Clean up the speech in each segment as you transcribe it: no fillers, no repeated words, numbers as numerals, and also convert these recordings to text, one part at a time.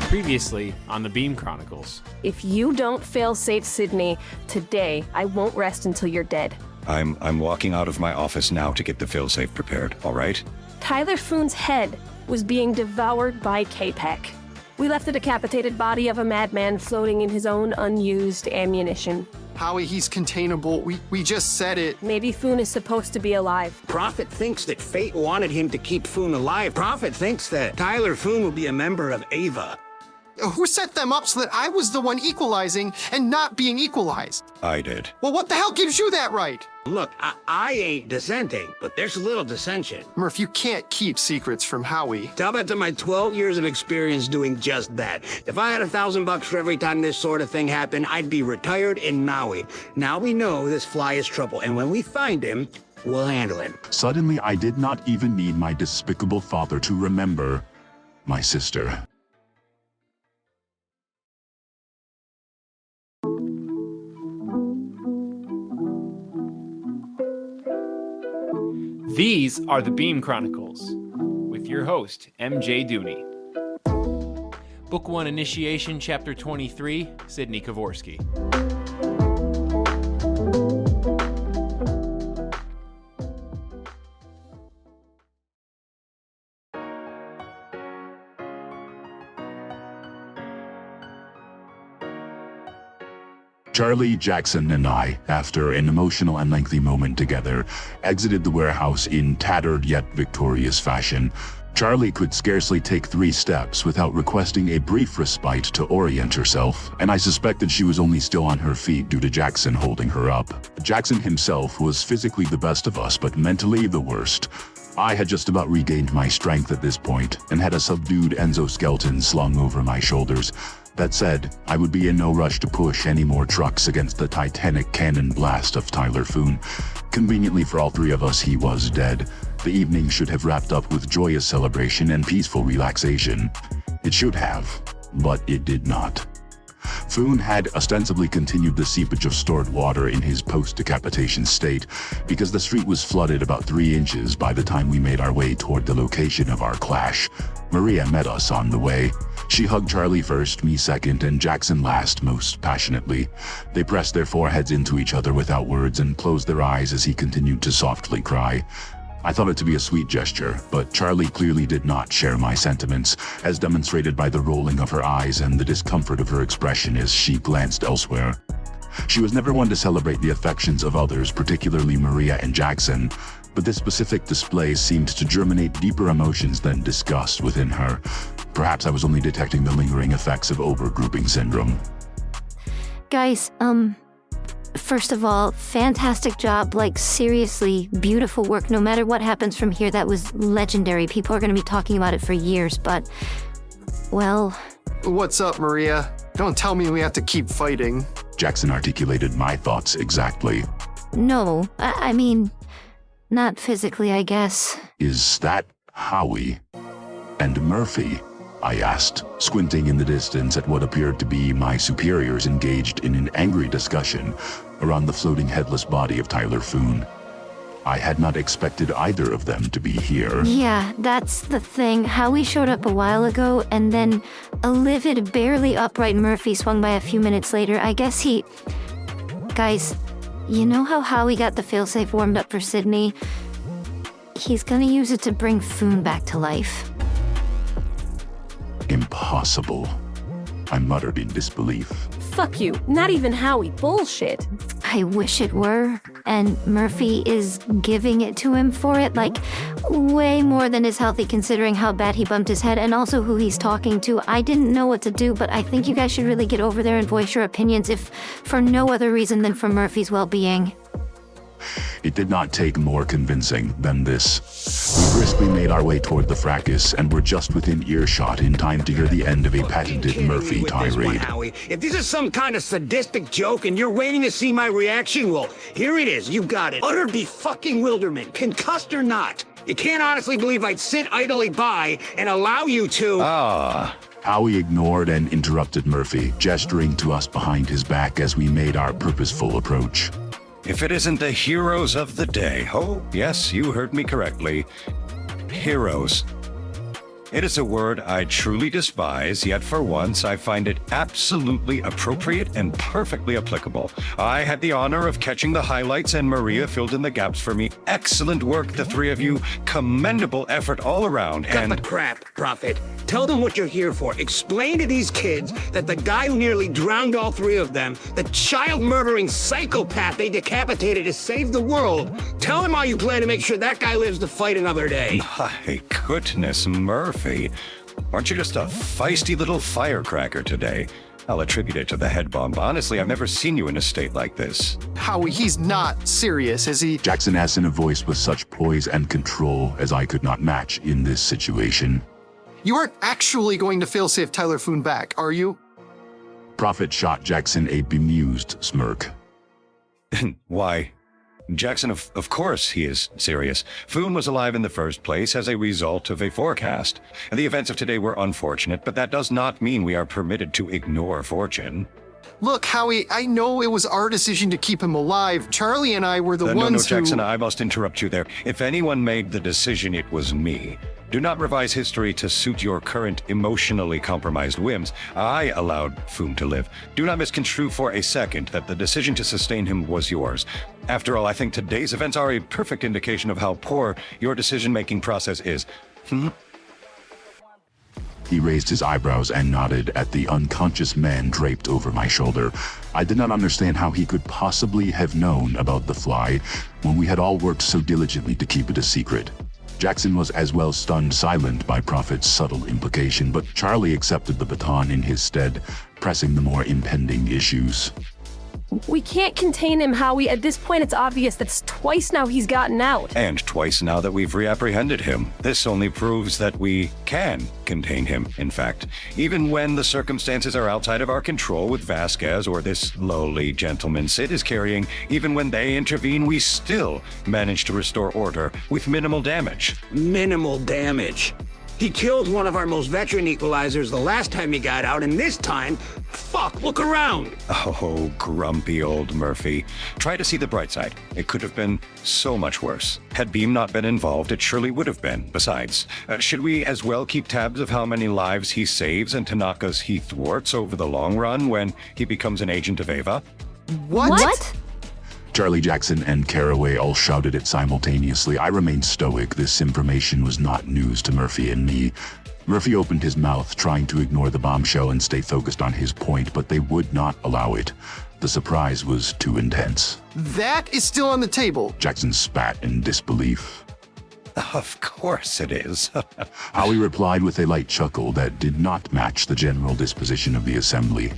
Previously on the Beam Chronicles. If you don't fail-safe Cidney today, I won't rest until you're dead. I'm walking out of my office now to get the failsafe prepared, all right? Tyler Foon's head was being devoured by K-Pack. We left the decapitated body of a madman floating in his own unused ammunition. Howie, he's containable. We just said it. Maybe Foon is supposed to be alive. Prophit thinks that fate wanted him to keep Foon alive. Prophit thinks that Tyler Foon will be a member of Ava. Who set them up so that I was the one equalizing and not being equalized? I did. Well, what the hell gives you that right? Look, I ain't dissenting, but there's a little dissension. Murph, you can't keep secrets from Howie. Tell that to my 12 years of experience doing just that. If I had $1,000 for every time this sort of thing happened, I'd be retired in Maui. Now we know this fly is trouble, and when we find him, we'll handle him. Suddenly, I did not even need my despicable father to remember my sister. These are the Beam Chronicles, with your host, MJ Dooney. Book 1 Initiation, Chapter 23, Cidney Kovorski. Charlie, Jaxon, and I, after an emotional and lengthy moment together, exited the warehouse in tattered yet victorious fashion. Charlie could scarcely take 3 steps without requesting a brief respite to orient herself, and I suspected she was only still on her feet due to Jaxon holding her up. Jaxon himself was physically the best of us, but mentally the worst. I had just about regained my strength at this point, and had a subdued endoskeleton slung over my shoulders. That said, I would be in no rush to push any more trucks against the titanic cannon blast of Tyler Foon. Conveniently for all 3 of us, he was dead. The evening should have wrapped up with joyous celebration and peaceful relaxation. It should have, but it did not. Foon had ostensibly continued the seepage of stored water in his post-decapitation state, because the street was flooded about 3 inches by the time we made our way toward the location of our clash. Maria met us on the way. She hugged Charlie first, me second, and Jaxon last most passionately. They pressed their foreheads into each other without words and closed their eyes as he continued to softly cry. I thought it to be a sweet gesture, but Charlie clearly did not share my sentiments, as demonstrated by the rolling of her eyes and the discomfort of her expression as she glanced elsewhere. She was never one to celebrate the affections of others, particularly Maria and Jaxon, but this specific display seemed to germinate deeper emotions than disgust within her. Perhaps I was only detecting the lingering effects of overgrouping syndrome. Guys, first of all, fantastic job, like seriously, beautiful work. No matter what happens from here, that was legendary. People are going to be talking about it for years, but, well... What's up, Maria? Don't tell me we have to keep fighting. Jaxon articulated my thoughts exactly. No, I mean, not physically, I guess. Is that Howie? And Murphy? I asked, squinting in the distance at what appeared to be my superiors engaged in an angry discussion around the floating headless body of Tyler Foon. I had not expected either of them to be here. Yeah, that's the thing. Howie showed up a while ago, and then a livid, barely upright Murphy swung by a few minutes later. I guess he... Guys, you know how Howie got the failsafe warmed up for Cidney? He's gonna use it to bring Foon back to life. Impossible. I muttered in disbelief. Fuck you. Not even Howie. Bullshit. I wish it were. And Murphy is giving it to him for it, like, way more than is healthy considering how bad he bumped his head and also who he's talking to. I didn't know what to do, but I think you guys should really get over there and voice your opinions, if for no other reason than for Murphy's well-being. It did not take more convincing than this. We briskly made our way toward the fracas and were just within earshot in time to hear the end of a patented Murphy tirade. If this is some kind of sadistic joke and you're waiting to see my reaction, well, here it is. You got it. Utter bewilderment, concussed or not. You can't honestly believe I'd sit idly by and allow you to... Howie ignored and interrupted Murphy, gesturing to us behind his back as we made our purposeful approach. If it isn't the heroes of the day. Oh, yes, you heard me correctly. Heroes. It is a word I truly despise, yet for once I find it absolutely appropriate and perfectly applicable. I had the honor of catching the highlights and Maria filled in the gaps for me. Excellent work, the three of you. Commendable effort all around. Cut the crap, Prophet. Tell them what you're here for. Explain to these kids that the guy who nearly drowned all three of them, the child-murdering psychopath they decapitated to save the world. Tell them how you plan to make sure that guy lives to fight another day. My goodness, Murphy. Aren't you just a feisty little firecracker today? I'll attribute it to the head bomb. Honestly, I've never seen you in a state like this. Howie, he's not serious, is he? Jaxon asked in a voice with such poise and control as I could not match in this situation. You aren't actually going to failsafe Tyler Foon back, are you? Prophet shot Jaxon a bemused smirk. Why? Jaxon, of course he is serious. Foon was alive in the first place as a result of a forecast. The events of today were unfortunate, but that does not mean we are permitted to ignore fortune. Look, Howie, I know it was our decision to keep him alive. Charlie and I were the ones No, who... Jaxon, I must interrupt you there. If anyone made the decision, it was me. Do not revise history to suit your current emotionally compromised whims. I allowed Foon to live. Do not misconstrue for a second that the decision to sustain him was yours. After all, I think today's events are a perfect indication of how poor your decision-making process is. He raised his eyebrows and nodded at the unconscious man draped over my shoulder. I did not understand how he could possibly have known about the fly when we had all worked so diligently to keep it a secret. Jaxon was as well stunned silent by Prophet's subtle implication, but Charlie accepted the baton in his stead, pressing the more impending issues. We can't contain him, Howie. At this point, it's obvious that's twice now he's gotten out. And twice now that we've reapprehended him. This only proves that we can contain him, in fact. Even when the circumstances are outside of our control with Vasquez or this lowly gentleman Sid is carrying, even when they intervene, we still manage to restore order with minimal damage. Minimal damage. He killed one of our most veteran equalizers the last time he got out, and this time, fuck, look around. Oh, grumpy old Murphy. Try to see the bright side. It could have been so much worse. Had Beam not been involved, it surely would have been. Besides, should we as well keep tabs of how many lives he saves and Tanaka's he thwarts over the long run when he becomes an agent of Ava? What? Charlie, Jaxon, and Caraway all shouted it simultaneously. I remained stoic. This information was not news to Murphy and me. Murphy opened his mouth, trying to ignore the bombshell and stay focused on his point, but they would not allow it. The surprise was too intense. That is still on the table. Jaxon spat in disbelief. Of course it is. Howie replied with a light chuckle that did not match the general disposition of the assembly.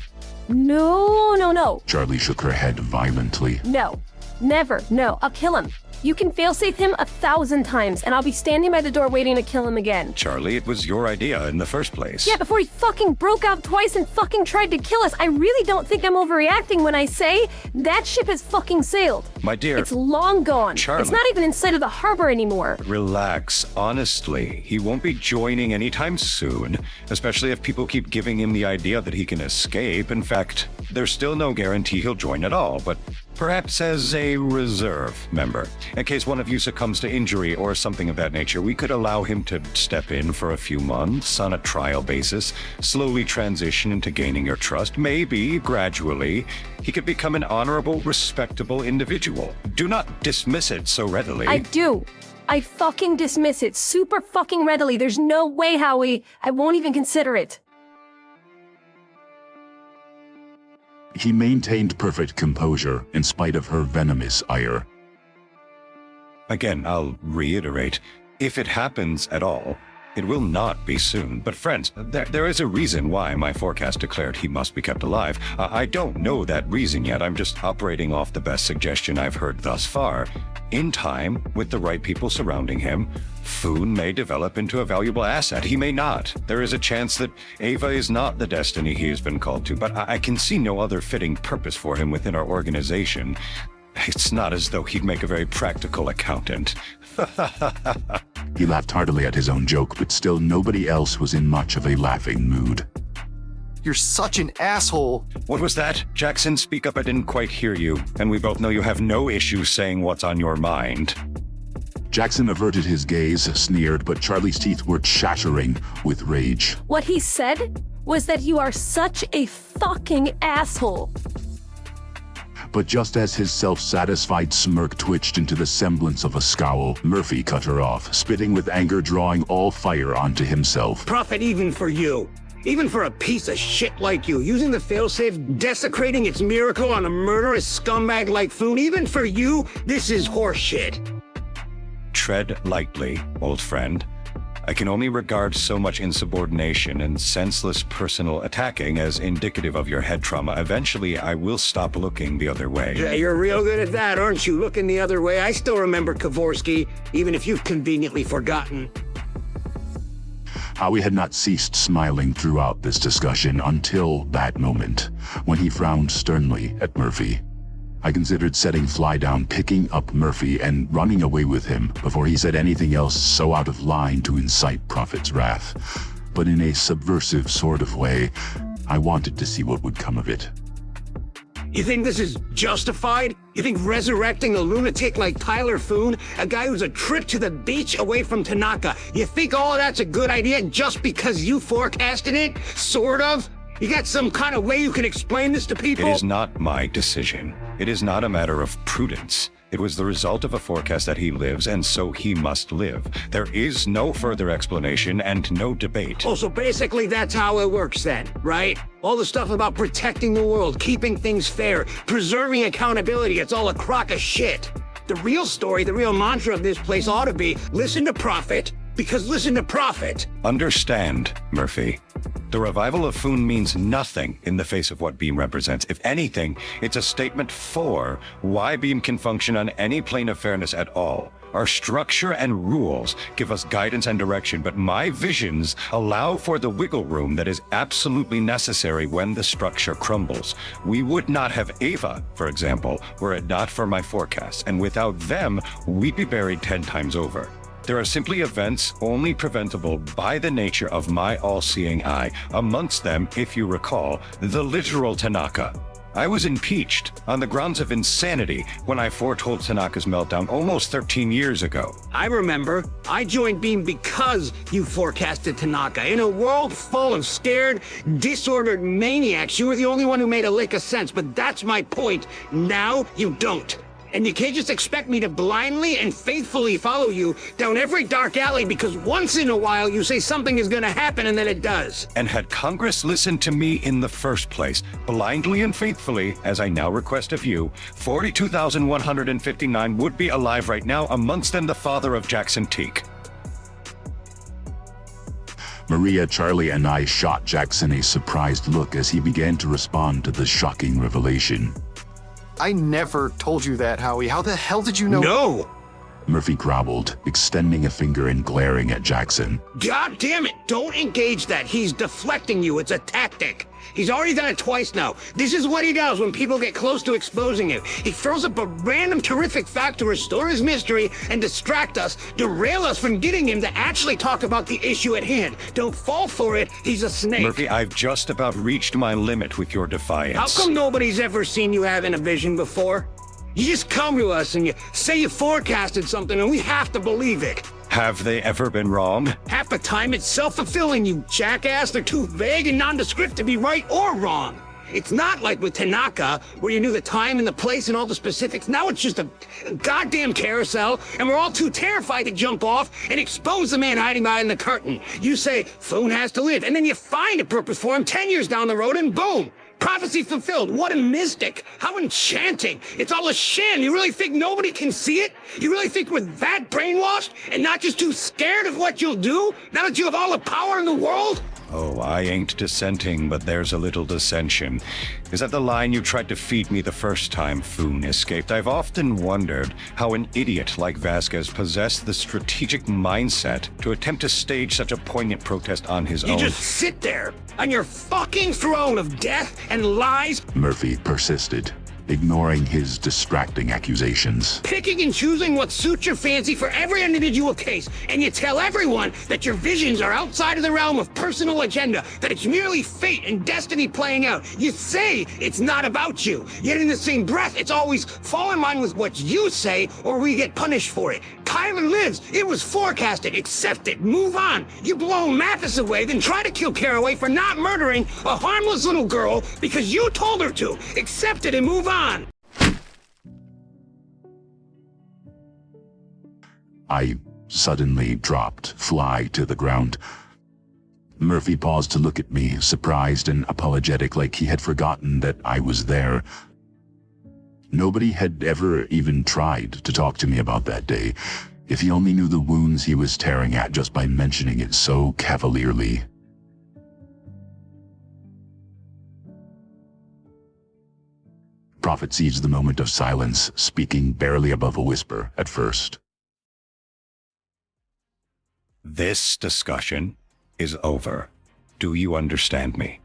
No. Charlie shook her head violently. No. Never. No. I'll kill him. You can failsafe him 1,000 times, and I'll be standing by the door waiting to kill him again. Charlie, it was your idea in the first place. Yeah, before he fucking broke out twice and fucking tried to kill us. I really don't think I'm overreacting when I say that ship has fucking sailed. My dear. It's long gone. Charlie. It's not even in sight of the harbor anymore. Relax. Honestly, he won't be joining anytime soon, especially if people keep giving him the idea that he can escape. In fact, there's still no guarantee he'll join at all, but perhaps as a reserve member. In case one of you succumbs to injury or something of that nature, we could allow him to step in for a few months on a trial basis, slowly transition into gaining your trust. Maybe, gradually, he could become an honorable, respectable individual. Do not dismiss it so readily. I do. I fucking dismiss it super fucking readily. There's no way, Howie. I won't even consider it. He maintained perfect composure in spite of her venomous ire. Again, I'll reiterate, if it happens at all, it will not be soon. But friends, there is a reason why my forecast declared he must be kept alive. I don't know that reason yet. I'm just operating off the best suggestion I've heard thus far. In time, with the right people surrounding him, Foon may develop into a valuable asset. He may not. There is a chance that Ava is not the destiny he has been called to, but I can see no other fitting purpose for him within our organization. It's not as though he'd make a very practical accountant. He laughed heartily at his own joke, but still nobody else was in much of a laughing mood. You're such an asshole. What was that? Jaxon, speak up, I didn't quite hear you. And we both know you have no issue saying what's on your mind. Jaxon averted his gaze, sneered, but Charlie's teeth were chattering with rage. What he said was that you are such a fucking asshole. But just as his self-satisfied smirk twitched into the semblance of a scowl, Murphy cut her off, spitting with anger, drawing all fire onto himself. Profit even for you. Even for a piece of shit like you, using the failsafe, desecrating its miracle on a murderous scumbag like Foon, even for you, this is horseshit. Tread lightly, old friend. I can only regard so much insubordination and senseless personal attacking as indicative of your head trauma. Eventually, I will stop looking the other way. Yeah, you're real good at that, aren't you? Looking the other way. I still remember Kovorski, even if you've conveniently forgotten. Howie had not ceased smiling throughout this discussion until that moment, when he frowned sternly at Murphy. I considered setting Fly down, picking up Murphy, and running away with him before he said anything else so out of line to incite Prophit's wrath. But in a subversive sort of way, I wanted to see what would come of it. You think this is justified? You think resurrecting a lunatic like Tyler Foon, a guy who's a trip to the beach away from Tanaka, you think all of that's a good idea just because you forecasted it? Sort of? You got some kind of way you can explain this to people? It is not my decision. It is not a matter of prudence. It was the result of a forecast that he lives, and so he must live. There is no further explanation and no debate. Oh, so basically that's how it works then, right? All the stuff about protecting the world, keeping things fair, preserving accountability, it's all a crock of shit. The real story, the real mantra of this place ought to be, listen to Prophit, because listen to Prophit. Understand, Murphy. The revival of Foon means nothing in the face of what Beam represents. If anything, it's a statement for why Beam can function on any plane of fairness at all. Our structure and rules give us guidance and direction, but my visions allow for the wiggle room that is absolutely necessary when the structure crumbles. We would not have Ava, for example, were it not for my forecasts, and without them, we'd be buried 10 times over. There are simply events only preventable by the nature of my all-seeing eye. Amongst them, if you recall, the literal Tanaka. I was impeached on the grounds of insanity when I foretold Tanaka's meltdown almost 13 years ago. I remember. I joined Beam because you forecasted Tanaka. In a world full of scared, disordered maniacs, you were the only one who made a lick of sense, but that's my point. Now you don't. And you can't just expect me to blindly and faithfully follow you down every dark alley because once in a while you say something is going to happen and then it does. And had Congress listened to me in the first place, blindly and faithfully, as I now request of you, 42,159 would be alive right now, amongst them the father of Jaxon Teak. Maria, Charlie, and I shot Jaxon a surprised look as he began to respond to the shocking revelation. I never told you that, Howie. How the hell did you know? No! Murphy growled, extending a finger and glaring at Jaxon. God damn it! Don't engage that. He's deflecting you. It's a tactic. He's already done it twice now. This is what he does when people get close to exposing him. He throws up a random terrific fact to restore his mystery and distract us, derail us from getting him to actually talk about the issue at hand. Don't fall for it. He's a snake. Murphy, I've just about reached my limit with your defiance. How come nobody's ever seen you having a vision before? You just come to us and you say you forecasted something and we have to believe it. Have they ever been wrong? Half the time it's self-fulfilling, you jackass. They're too vague and nondescript to be right or wrong. It's not like with Tanaka, where you knew the time and the place and all the specifics. Now it's just a goddamn carousel, and we're all too terrified to jump off and expose the man hiding behind the curtain. You say, Foon has to live, and then you find a purpose for him 10 years down the road, and boom! Prophecy fulfilled. What a mystic. How enchanting. It's all a sham. You really think nobody can see it? You really think we're that brainwashed and not just too scared of what you'll do now that you have all the power in the world? Oh, I ain't dissenting, but there's a little dissension. Is that the line you tried to feed me the first time Foon escaped? I've often wondered how an idiot like Vasquez possessed the strategic mindset to attempt to stage such a poignant protest on his own. You just sit there on your fucking throne of death and lies. Murphy persisted. ignoring his distracting accusations. Picking and choosing what suits your fancy for every individual case, and you tell everyone that your visions are outside of the realm of personal agenda, that it's merely fate and destiny playing out. You say it's not about you, yet in the same breath, it's always fall in line with what you say or we get punished for it. Kyler lives. It was forecasted. Accept it. Move on. You blow Mathis away, then try to kill Caraway for not murdering a harmless little girl because you told her to. Accept it and move on. I suddenly dropped Fly to the ground. Murphy paused to look at me, surprised and apologetic, like he had forgotten that I was there. Nobody had ever even tried to talk to me about that day. If he only knew the wounds he was tearing at just by mentioning it so cavalierly. Prophit seized the moment of silence, speaking barely above a whisper at first. This discussion is over. Do you understand me?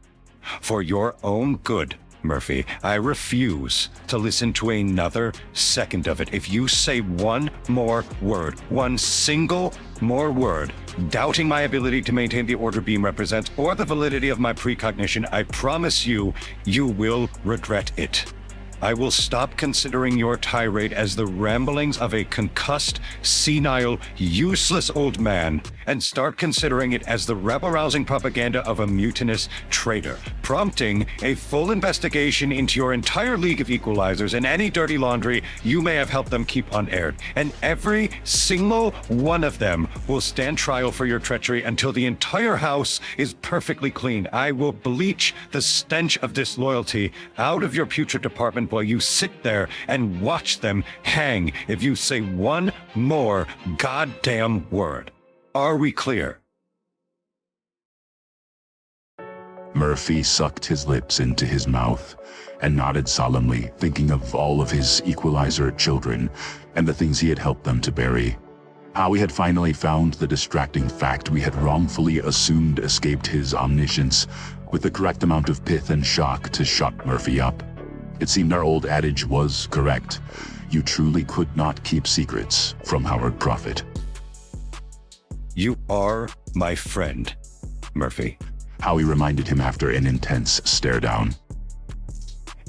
For your own good, Murphy, I refuse to listen to another second of it. If you say one more word, one single more word, doubting my ability to maintain the order Beam represents or the validity of my precognition, I promise you, you will regret it. I will stop considering your tirade as the ramblings of a concussed, senile, useless old man, and start considering it as the rebel-rousing propaganda of a mutinous traitor, prompting a full investigation into your entire League of Equalizers and any dirty laundry you may have helped them keep unaired. And every single one of them will stand trial for your treachery until the entire house is perfectly clean. I will bleach the stench of disloyalty out of your putrid department while you sit there and watch them hang if you say one more goddamn word. Are we clear? Murphy sucked his lips into his mouth and nodded solemnly, thinking of all of his Equalizer children and the things he had helped them to bury. How he had finally found the distracting fact we had wrongfully assumed escaped his omniscience with the correct amount of pith and shock to shut Murphy up. It seemed our old adage was correct. You truly could not keep secrets from Howard Prophit. You are my friend, Murphy. Howie reminded him after an intense stare down.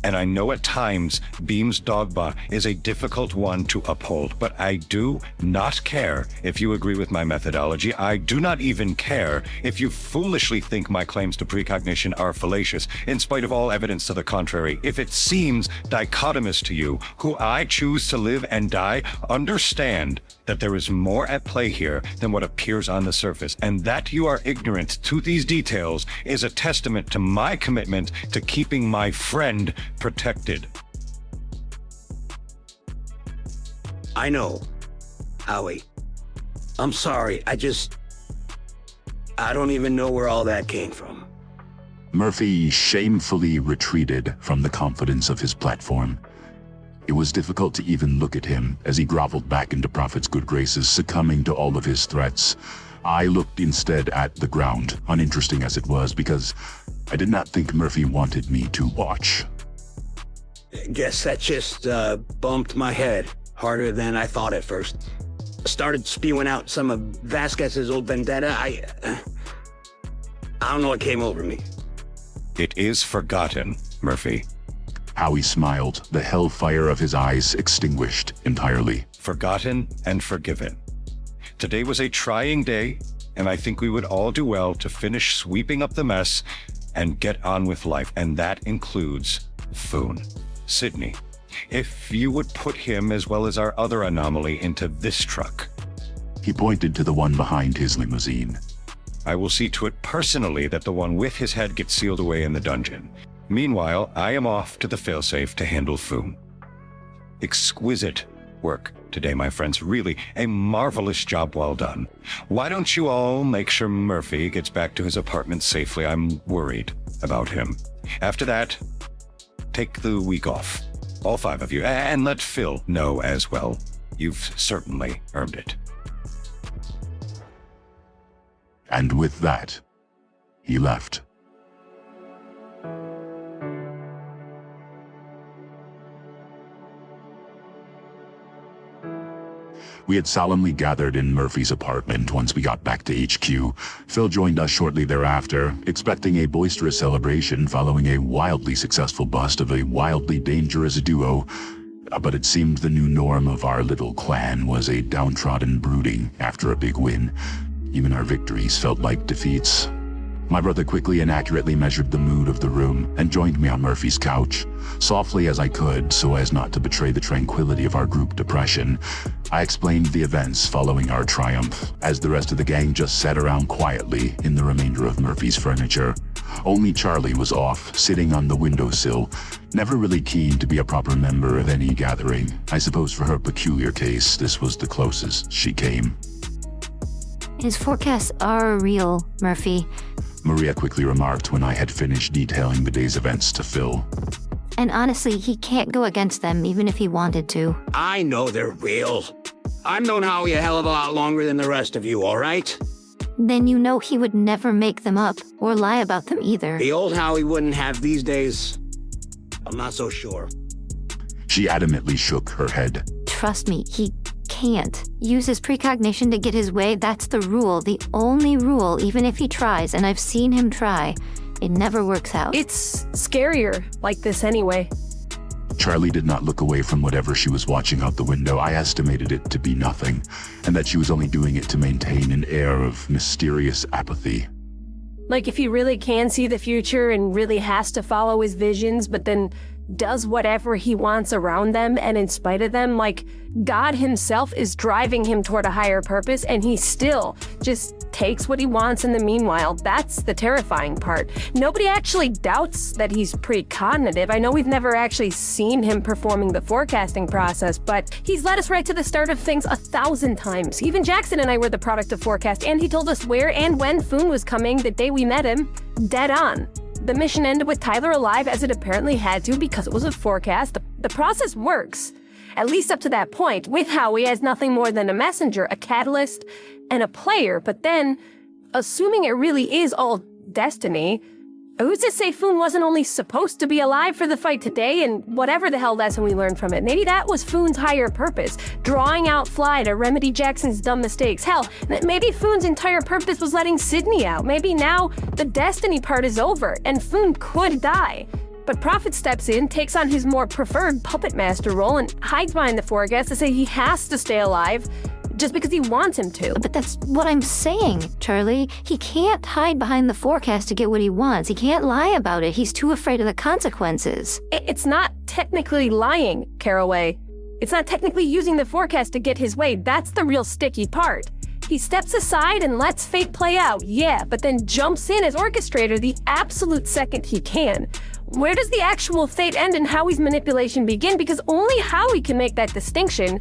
And I know at times Beam's dogma is a difficult one to uphold, but I do not care if you agree with my methodology. I do not even care if you foolishly think my claims to precognition are fallacious, in spite of all evidence to the contrary. If it seems dichotomous to you, who I choose to live and die, understand that there is more at play here than what appears on the surface, and that you are ignorant to these details is a testament to my commitment to keeping my friend protected. I know, Howie. I'm sorry. I don't even know where all that came from. Murphy shamefully retreated from the confidence of his platform. It was difficult to even look at him as he groveled back into Prophit's good graces, succumbing to all of his threats. I looked instead at the ground, uninteresting as it was, because I did not think Murphy wanted me to watch. Guess that just bumped my head harder than I thought at first. Started spewing out some of Vasquez's old vendetta. I don't know what came over me. It is forgotten, Murphy. Howie smiled, the hellfire of his eyes extinguished entirely. Forgotten and forgiven. Today was a trying day, and I think we would all do well to finish sweeping up the mess and get on with life, and that includes Foon. Cidney, if you would put him as well as our other anomaly into this truck. He pointed to the one behind his limousine. I will see to it personally that the one with his head gets sealed away in the dungeon. Meanwhile, I am off to the failsafe to handle Foon. Exquisite work today, my friends. Really, a marvelous job well done. Why don't you all make sure Murphy gets back to his apartment safely? I'm worried about him. After that, take the week off. All 5 of you. And let Phil know as well. You've certainly earned it. And with that, he left. We had solemnly gathered in Murphy's apartment once we got back to HQ. Phil joined us shortly thereafter, expecting a boisterous celebration following a wildly successful bust of a wildly dangerous duo. But it seemed the new norm of our little clan was a downtrodden brooding after a big win. Even our victories felt like defeats. My brother quickly and accurately measured the mood of the room and joined me on Murphy's couch, softly as I could so as not to betray the tranquility of our group depression. I explained the events following our triumph, as the rest of the gang just sat around quietly in the remainder of Murphy's furniture. Only Charlie was off, sitting on the windowsill, never really keen to be a proper member of any gathering. I suppose for her peculiar case, this was the closest she came. His forecasts are real, Murphy. Maria quickly remarked when I had finished detailing the day's events to Phil. And honestly, he can't go against them even if he wanted to. I know they're real. I've known Howie a hell of a lot longer than the rest of you, all right? Then you know he would never make them up or lie about them either. The old Howie wouldn't have these days. I'm not so sure. She adamantly shook her head. Trust me, he can't use his precognition to get his way. That's the rule, the only rule, even if he tries, and I've seen him try. It never works out. It's scarier like this anyway. Charlie did not look away from whatever she was watching out the window. I estimated it to be nothing, and that she was only doing it to maintain an air of mysterious apathy. Like if he really can see the future and really has to follow his visions, but then does whatever he wants around them and in spite of them, like God himself is driving him toward a higher purpose and he still just takes what he wants in the meanwhile. That's the terrifying part. Nobody actually doubts that he's precognitive. I know we've never actually seen him performing the forecasting process, but he's led us right to the start of things 1,000 times. Even Jaxon and I were the product of forecast, and he told us where and when Foon was coming the day we met him. Dead on. The mission ended with Tyler alive, as it apparently had to because it was a forecast. The process works, at least up to that point, with Howie as nothing more than a messenger, a catalyst, and a player. But then, assuming it really is all destiny, who's to say Foon wasn't only supposed to be alive for the fight today and whatever the hell lesson we learned from it? Maybe that was Foon's higher purpose, drawing out Fly to remedy Jackson's dumb mistakes. Hell, maybe Foon's entire purpose was letting Cidney out. Maybe now the destiny part is over and Foon could die. But Prophit steps in, takes on his more preferred puppet master role, and hides behind the forecast to say he has to stay alive just because he wants him to. But that's what I'm saying, Charlie. He can't hide behind the forecast to get what he wants. He can't lie about it. He's too afraid of the consequences. It's not technically lying, Caraway. It's not technically using the forecast to get his way. That's the real sticky part. He steps aside and lets fate play out, yeah, but then jumps in as orchestrator the absolute second he can. Where does the actual fate end and Howie's manipulation begin? Because only Howie can make that distinction,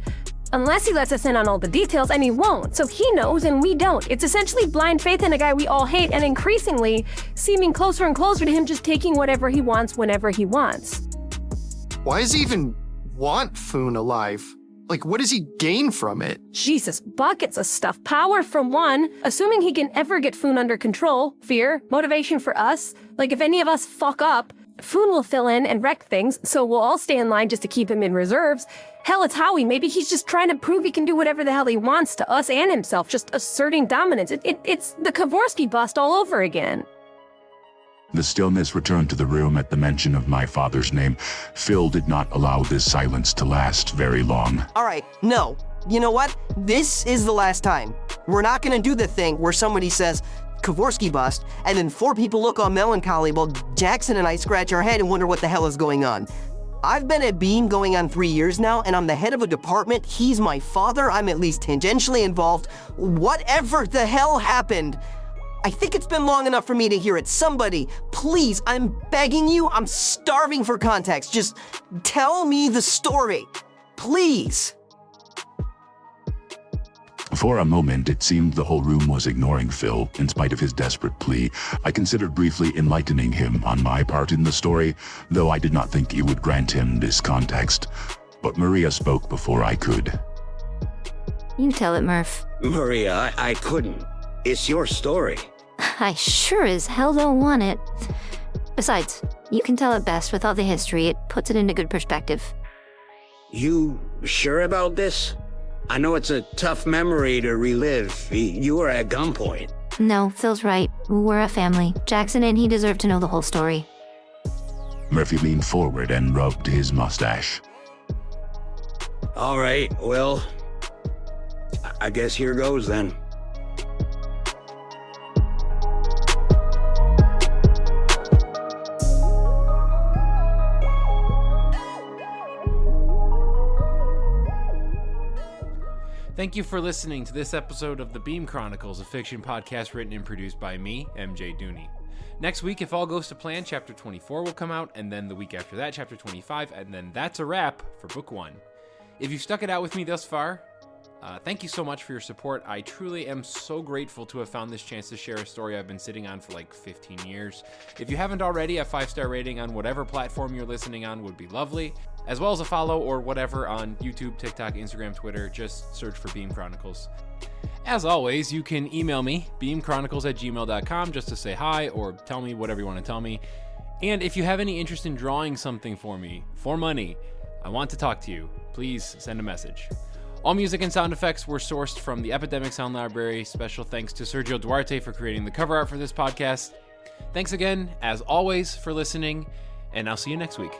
unless he lets us in on all the details, and he won't. So he knows and we don't. It's essentially blind faith in a guy we all hate, and increasingly seeming closer and closer to him just taking whatever he wants whenever he wants. Why does he even want Foon alive? Like, what does he gain from it? Jesus, buckets of stuff. Power from one, assuming he can ever get Foon under control. Fear, motivation for us. Like, if any of us fuck up, Foon will fill in and wreck things, so we'll all stay in line just to keep him in reserves. Hell, it's Howie. Maybe he's just trying to prove he can do whatever the hell he wants to us and himself, just asserting dominance. It's the Kovorski bust all over again. The stillness returned to the room at the mention of my father's name. Phil did not allow this silence to last very long. All right, no. You know what? This is the last time. We're not gonna do the thing where somebody says, Kovorski bust, and then 4 people look all melancholy while Jaxon and I scratch our head and wonder what the hell is going on. I've been at Beam going on 3 years now, and I'm the head of a department. He's my father. I'm at least tangentially involved. Whatever the hell happened, I think it's been long enough for me to hear it. Somebody, please, I'm begging you, I'm starving for context. Just tell me the story. Please. For a moment, it seemed the whole room was ignoring Phil, in spite of his desperate plea. I considered briefly enlightening him on my part in the story, though I did not think it would grant him this context. But Maria spoke before I could. You tell it, Murph. Maria, I couldn't. It's your story. I sure as hell don't want it. Besides, you can tell it best with all the history. It puts it into good perspective. You sure about this? I know it's a tough memory to relive. You were at gunpoint. No, Phil's right. We're a family. Jaxon and he deserve to know the whole story. Murphy leaned forward and rubbed his mustache. All right, well, I guess here goes then. Thank you for listening to this episode of the Beam Chronicles, a fiction podcast written and produced by me, MJ Dooney. Next week, if all goes to plan, Chapter 24 will come out, and then the week after that, Chapter 25, and then that's a wrap for Book 1. If you've stuck it out with me thus far, thank you so much for your support. I truly am so grateful to have found this chance to share a story I've been sitting on for like 15 years. If you haven't already, a 5-star rating on whatever platform you're listening on would be lovely, as well as a follow or whatever on YouTube, TikTok, Instagram, Twitter. Just search for Beam Chronicles. As always, you can email me, beamchronicles@gmail.com, just to say hi or tell me whatever you want to tell me. And if you have any interest in drawing something for me, for money, I want to talk to you. Please send a message. All music and sound effects were sourced from the Epidemic Sound Library. Special thanks to Sergio Duarte for creating the cover art for this podcast. Thanks again, as always, for listening, and I'll see you next week.